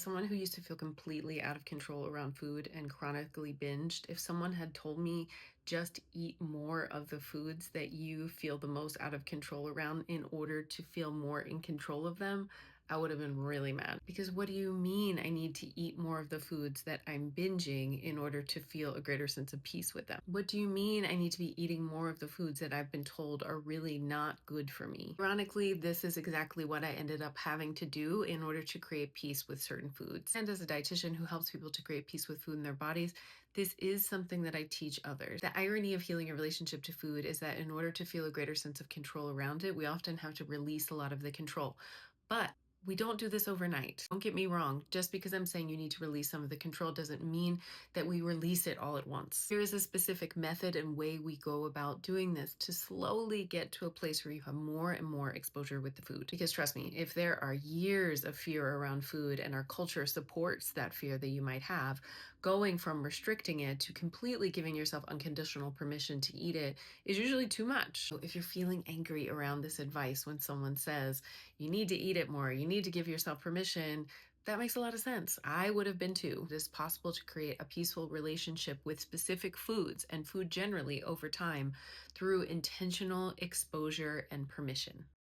someone who used to feel completely out of control around food and chronically binged, if someone had told me just eat more of the foods that you feel the most out of control around in order to feel more in control of them, I would have been really mad. Because what do you mean I need to eat more of the foods that I'm binging in order to feel a greater sense of peace with them? What do you mean I need to be eating more of the foods that I've been told are really not good for me? Ironically, this is exactly what I ended up having to do in order to create peace with certain foods. And as a dietitian who helps people to create peace with food in their bodies, this is something that I teach others. The irony of healing a relationship to food is that in order to feel a greater sense of control around it, we often have to release a lot of the control. But we don't do this overnight. Don't get me wrong. Just because I'm saying you need to release some of the control doesn't mean that we release it all at once. There is a specific method and way we go about doing this to slowly get to a place where you have more and more exposure with the food. Because trust me, if there are years of fear around food and our culture supports that fear that you might have, going from restricting it to completely giving yourself unconditional permission to eat it is usually too much. So if you're feeling angry around this advice when someone says, you need to eat it more, you need to give yourself permission, that makes a lot of sense. I would have been too. It is possible to create a peaceful relationship with specific foods and food generally over time through intentional exposure and permission.